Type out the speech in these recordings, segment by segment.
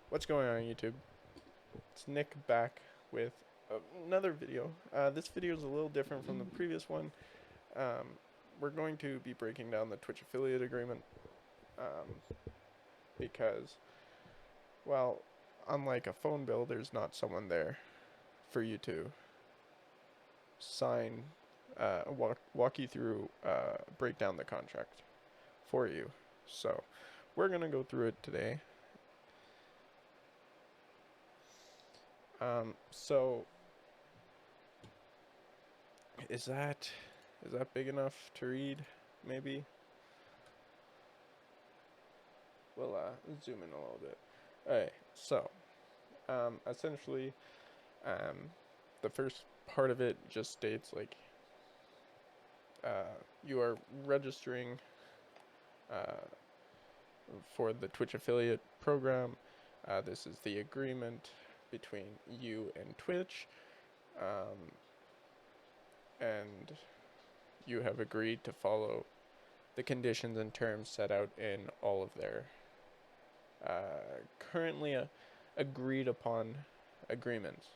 What's going on YouTube? It's Nick back with another video. This video is a little different from the previous one. Um, we're going to be breaking down the Twitch affiliate agreement because, well, unlike a phone bill, there's not someone there for you to sign, walk you through, break down the contract for you. So we're going to go through it today. So is that big enough to read? Maybe. We'll zoom in a little bit. Alright, so essentially, the first part of it just states like you are registering for the Twitch affiliate program. This is the agreement between you and Twitch, and you have agreed to follow the conditions and terms set out in all of their currently agreed upon agreements.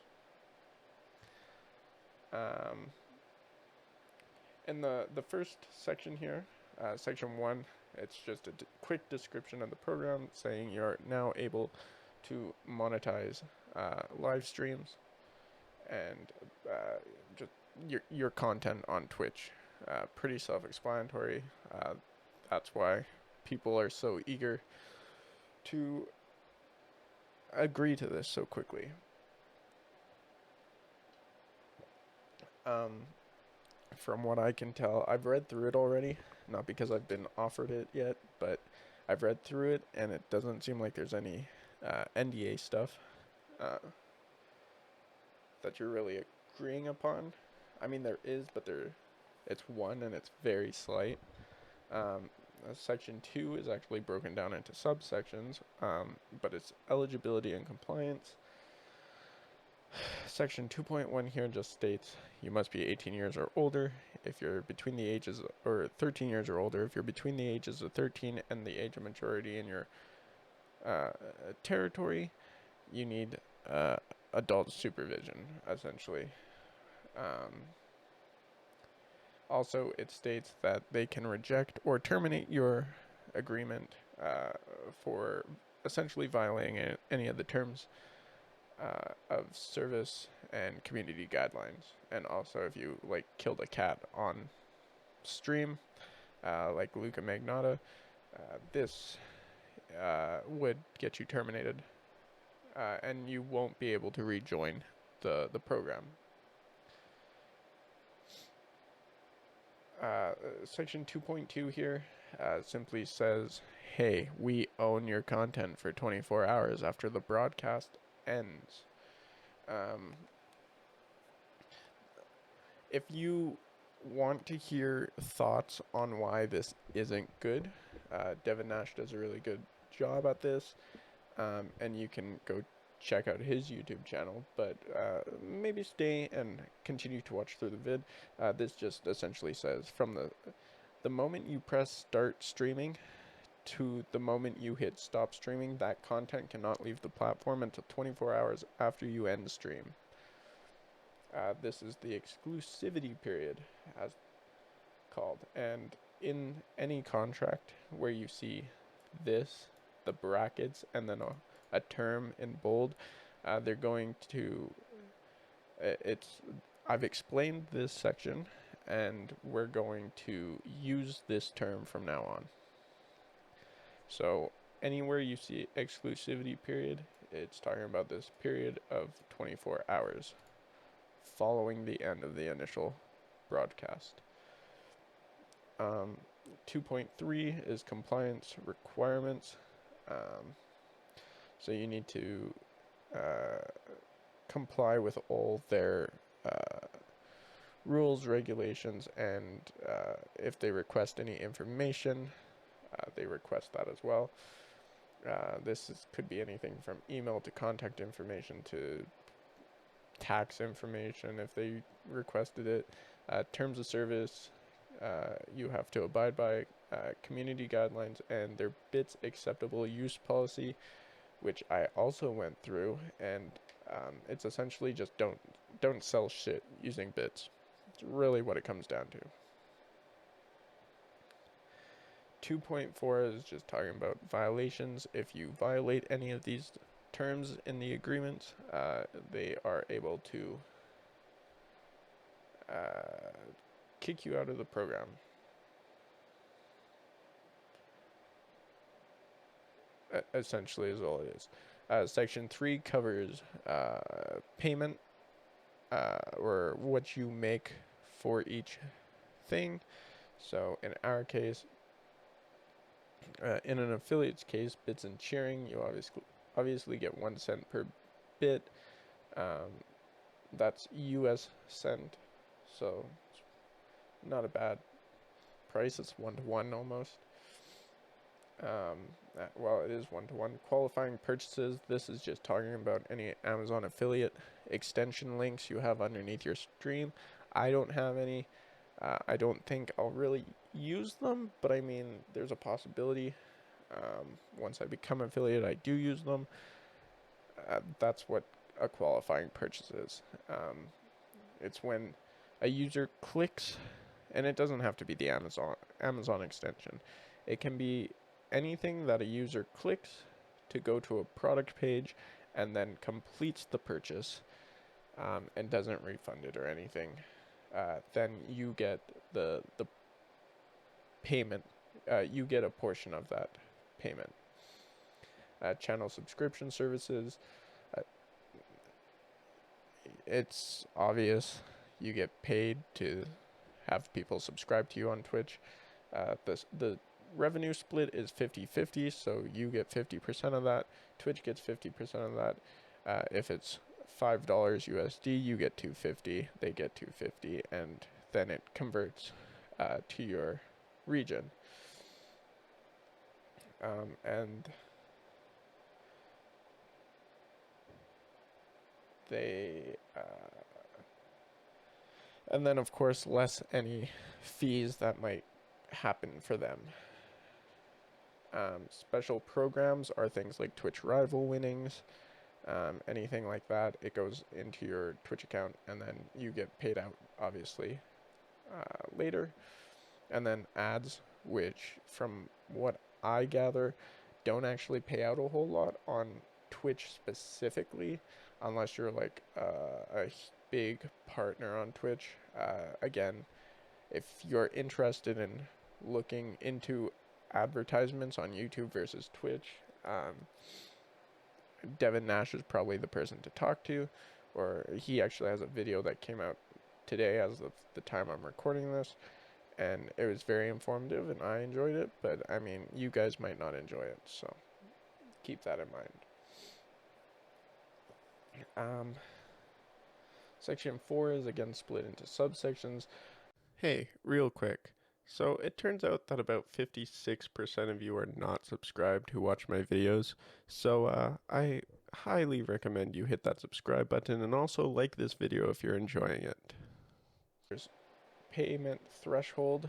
In the first section here, section 1, it's just a quick description of the program saying you're now able to monetize live streams and just your content on Twitch. Pretty self-explanatory. That's why people are so eager to agree to this so quickly. From what I can tell, I've read through it already, not because I've been offered it yet, but I've read through it, and it doesn't seem like there's any NDA stuff that you're really agreeing upon. I mean, there is, but it's one, and it's very slight. Section 2 is actually broken down into subsections, but it's eligibility and compliance. Section 2.1 here just states you must be 18 years or older if you're between the ages, or 13 years or older if you're between the ages of 13 and the age of majority in your territory. You need adult supervision, essentially. Also, it states that they can reject or terminate your agreement for essentially violating any of the terms of service and community guidelines. And also, if you like killed a cat on stream, like Luca Magnotta, this would get you terminated, and you won't be able to rejoin the program. Section 2.2 here simply says, hey, we own your content for 24 hours after the broadcast ends. If you want to hear thoughts on why this isn't good, Devin Nash does a really good job at this, and you can go check out his YouTube channel, but maybe stay and continue to watch through the vid. This just essentially says from the moment you press start streaming to the moment you hit stop streaming, that content cannot leave the platform until 24 hours after you end stream. This is the exclusivity period, as called, and in any contract where you see this, the brackets, and then a term in bold, they're going to, I've explained this section, and we're going to use this term from now on. So anywhere you see exclusivity period, it's talking about this period of 24 hours following the end of the initial broadcast. 2.3 is compliance requirements. So you need to comply with all their rules, regulations, and if they request any information, they request that as well. Could be anything from email to contact information to tax information if they requested it. Terms of service, you have to abide by community guidelines and their bits acceptable use policy. which I also went through, and it's essentially just don't sell shit using bits. It's really what it comes down to. 2.4 is just talking about violations. If you violate any of these terms in the agreement, they are able to kick you out of the program. Essentially is all it is. Section 3 covers payment, or what you make for each thing. So in our case, in an affiliate's case, bits and cheering, you obviously get 1 cent per bit. That's US cent, so it's not a bad price. It's 1-to-1 almost. Well, it is 1-to-1. Qualifying purchases, this is just talking about any Amazon affiliate extension links you have underneath your stream. I don't have any. I don't think I'll really use them, but I mean, there's a possibility. Once I become affiliate, I do use them. That's what a qualifying purchase is. It's when a user clicks, and it doesn't have to be the Amazon extension. It can be anything that a user clicks to go to a product page and then completes the purchase, and doesn't refund it or anything. Then you get the payment. You get a portion of that payment. Channel subscription services. It's obvious you get paid to have people subscribe to you on Twitch. The revenue split is 50-50, so you get 50% of that. Twitch gets 50% of that. If it's $5 USD, you get $2.50. They get $2.50, and then it converts to your region. And they and then of course less any fees that might happen for them. Special programs are things like Twitch rival winnings, anything like that. It goes into your Twitch account, and then you get paid out obviously later. And then ads, which from what I gather don't actually pay out a whole lot on Twitch specifically, unless you're like a big partner on Twitch. Again, if you're interested in looking into advertisements on YouTube versus Twitch, Devin Nash is probably the person to talk to, or he actually has a video that came out today as of the time I'm recording this, and it was very informative and I enjoyed it, but I mean, you guys might not enjoy it, so keep that in mind. Section 4 is again split into subsections. Hey, real quick. So it turns out that about 56% of you are not subscribed who watch my videos. So I highly recommend you hit that subscribe button and also like this video if you're enjoying it. There's payment threshold,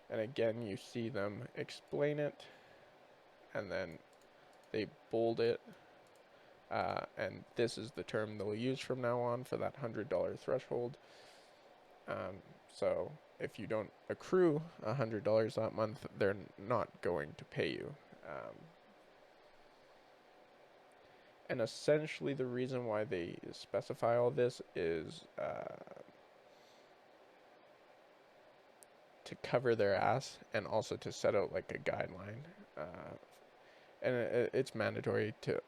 and again you see them explain it, and then they bold it. And this is the term they'll use from now on for that $100 threshold. So if you don't accrue $100 that month, they're not going to pay you. And essentially the reason why they specify all this is to cover their ass, and also to set out like a guideline. And it's mandatory to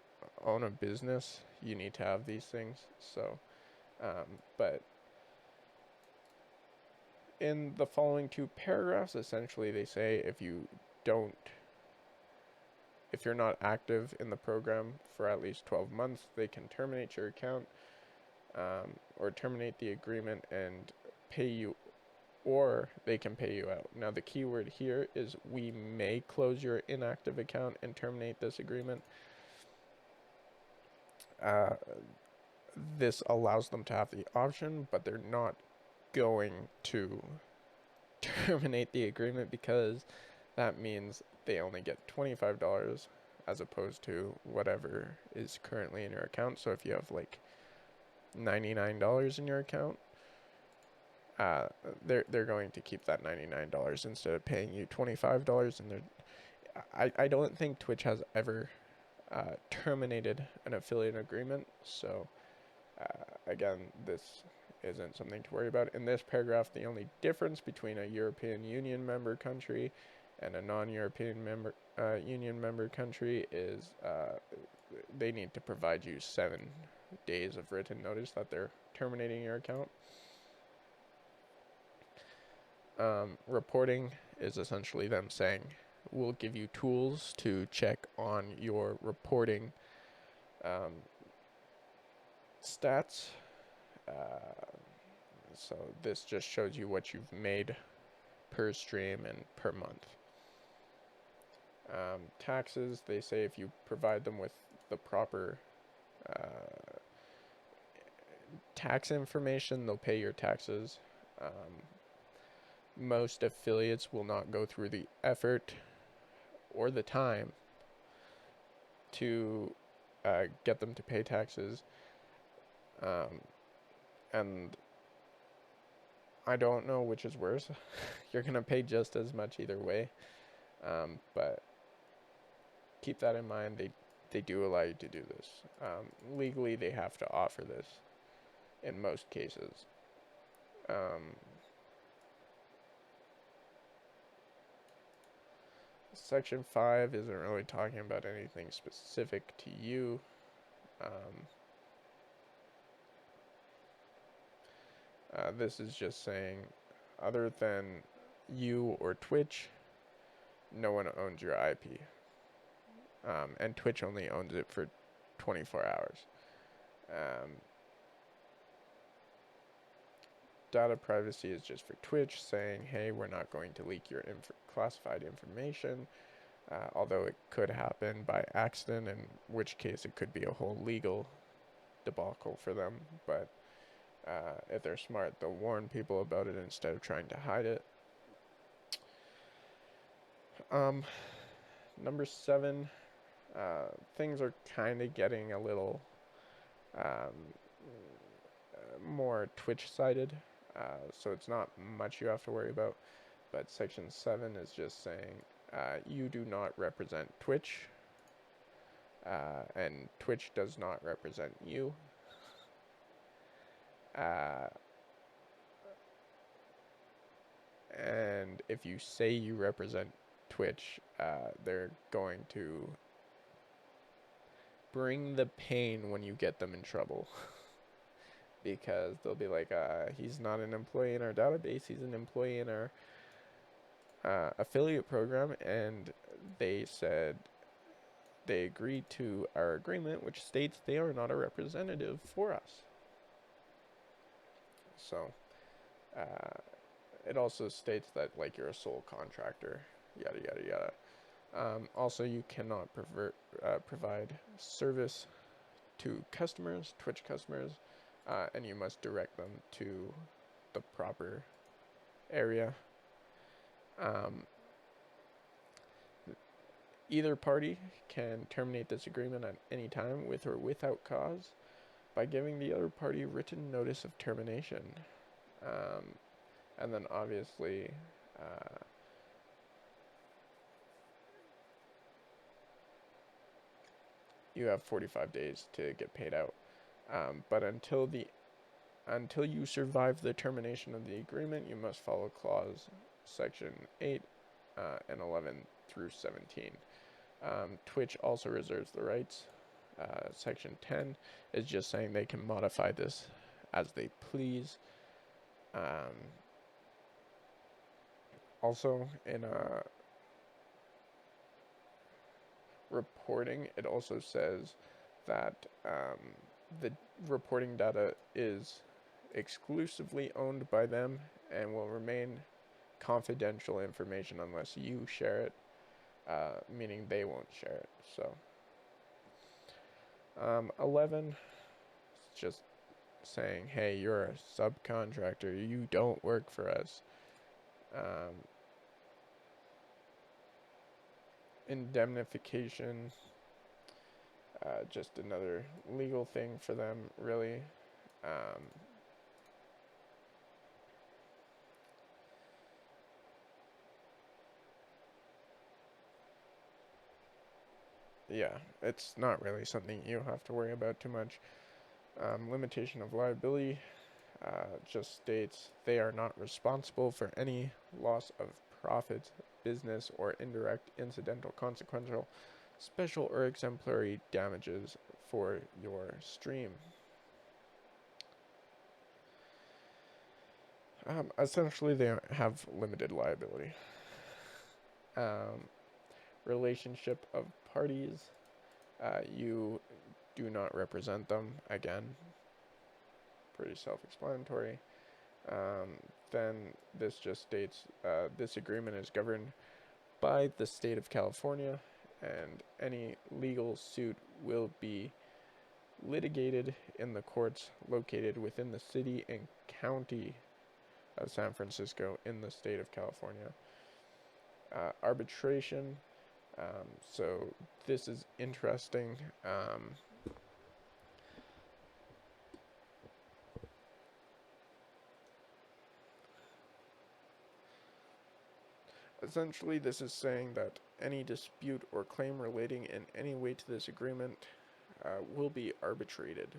own a business. You need to have these things. So, but in the following 2 paragraphs, essentially they say if you're not active in the program for at least 12 months, they can terminate your account, or terminate the agreement and pay you, or they can pay you out. Now the key word here is we may close your inactive account and terminate this agreement. This allows them to have the option, but they're not going to terminate the agreement, because that means they only get $25 as opposed to whatever is currently in your account. So if you have like $99 in your account, they're going to keep that $99 instead of paying you $25. And I don't think Twitch has ever terminated an affiliate agreement. So again, this isn't something to worry about. In this paragraph, the only difference between a European Union member country and a non-European Union member country is they need to provide you 7 days of written notice that they're terminating your account. Reporting is essentially them saying, we'll give you tools to check on your reporting stats. So this just shows you what you've made per stream and per month. Taxes, they say if you provide them with the proper tax information, they'll pay your taxes. Most affiliates will not go through the effort or the time to get them to pay taxes. And I don't know which is worse. You're going to pay just as much either way. But keep that in mind. They do allow you to do this. Legally, they have to offer this in most cases. Section 5 isn't really talking about anything specific to you. This is just saying, other than you or Twitch, no one owns your IP. And Twitch only owns it for 24 hours. Data privacy is just for Twitch, saying, hey, we're not going to leak your classified information, although it could happen by accident, in which case it could be a whole legal debacle for them. But if they're smart, they'll warn people about it instead of trying to hide it. Number 7, things are kind of getting a little more Twitch-sided, so it's not much you have to worry about. But Section 7 is just saying you do not represent Twitch, and Twitch does not represent you. And if you say you represent Twitch, they're going to bring the pain when you get them in trouble. Because they'll be like, he's not an employee in our database, he's an employee in our affiliate program, and they said they agreed to our agreement, which states they are not a representative for us. So it also states that like you're a sole contractor, yada yada yada. Also, you cannot provide service to customers, Twitch customers, and you must direct them to the proper area. Either party can terminate this agreement at any time, with or without cause, by giving the other party written notice of termination. And then obviously you have 45 days to get paid out. But until you survive the termination of the agreement, you must follow clause section 8 and 11 through 17. Twitch also reserves the rights. Section 10 is just saying they can modify this as they please. Also, in reporting, it also says that the reporting data is exclusively owned by them and will remain confidential information unless you share it, meaning they won't share it. So 11 is just saying, hey, you're a subcontractor, you don't work for us. Indemnification just another legal thing for them, really. Um, yeah, it's not really something you have to worry about too much. Limitation of liability just states they are not responsible for any loss of profit, business, or indirect, incidental, consequential, special, or exemplary damages for your stream. Essentially, they have limited liability. Um, Relationship of parties, you do not represent them. Again, pretty self-explanatory. Um, then this just states this agreement is governed by the state of California, and any legal suit will be litigated in the courts located within the city and county of San Francisco in the state of California. Arbitration. So this is interesting. Essentially, this is saying that any dispute or claim relating in any way to this agreement will be arbitrated.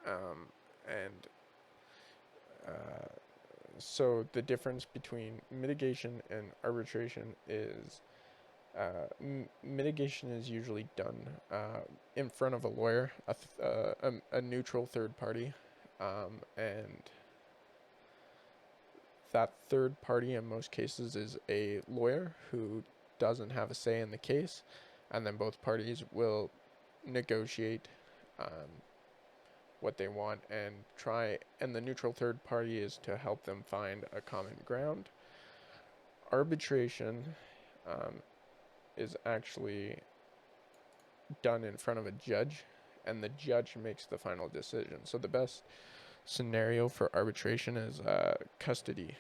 And so the difference between mitigation and arbitration is mitigation is usually done in front of a lawyer, a neutral third party, and that third party in most cases is a lawyer who doesn't have a say in the case, and then both parties will negotiate what they want and try, and the neutral third party is to help them find a common ground. Arbitration is actually done in front of a judge, and the judge makes the final decision. So the best scenario for arbitration is custody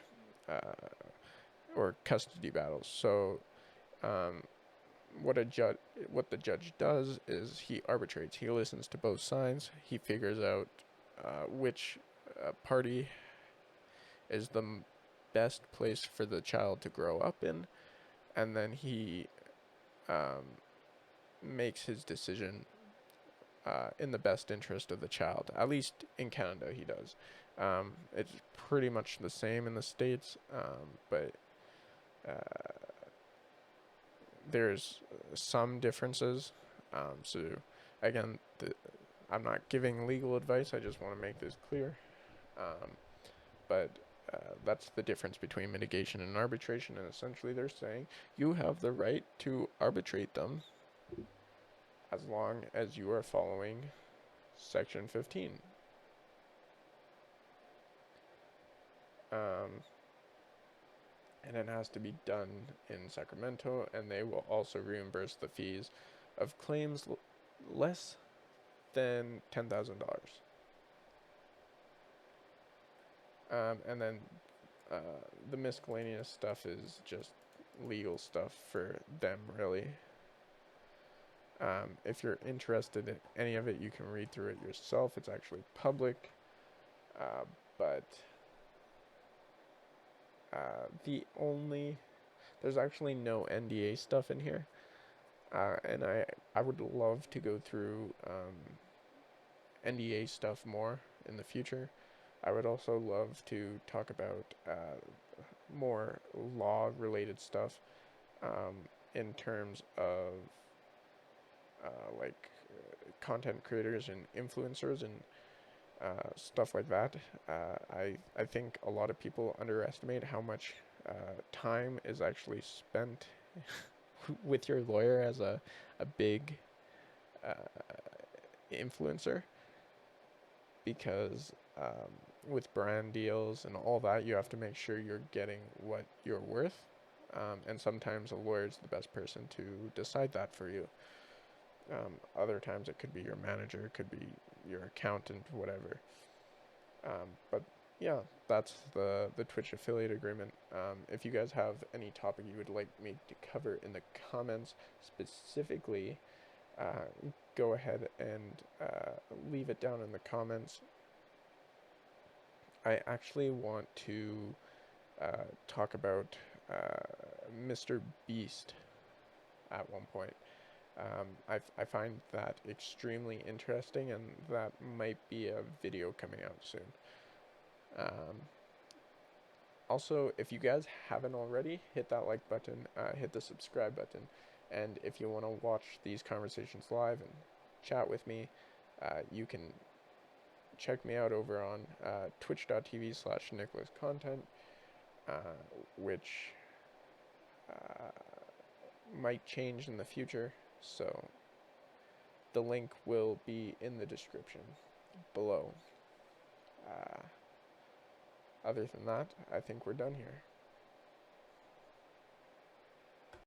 or custody battles. So what the judge does is he arbitrates. He listens to both sides. He figures out which party is the best place for the child to grow up in, and then he makes his decision in the best interest of the child. At least in Canada, he does. It's pretty much the same in the States, but there's some differences. So, again, I'm not giving legal advice. I just want to make this clear. But that's the difference between mitigation and arbitration. And essentially, they're saying you have the right to arbitrate them as long as you are following Section 15. And it has to be done in Sacramento, and they will also reimburse the fees of claims less than $10,000. And then the miscellaneous stuff is just legal stuff for them, really. If you're interested in any of it, you can read through it yourself. It's actually public, but there's actually no NDA stuff in here, and I would love to go through NDA stuff more in the future. I would also love to talk about more law-related stuff in terms of content creators and influencers and stuff like that. I think a lot of people underestimate how much time is actually spent with your lawyer as a big influencer, because with brand deals and all that, you have to make sure you're getting what you're worth, and sometimes a lawyer is the best person to decide that for you. Other times it could be your manager, it could be your accountant, whatever. But yeah, that's the Twitch affiliate agreement. If you guys have any topic you would like me to cover in the comments specifically, go ahead and leave it down in the comments. I actually want to talk about Mr. Beast at one point. I find that extremely interesting, and that might be a video coming out soon. Also, if you guys haven't already, hit that like button, hit the subscribe button, and if you want to watch these conversations live and chat with me, you can check me out over on twitch.tv/NicholasContent, which might change in the future, so the link will be in the description below. Other than that, I think we're done here.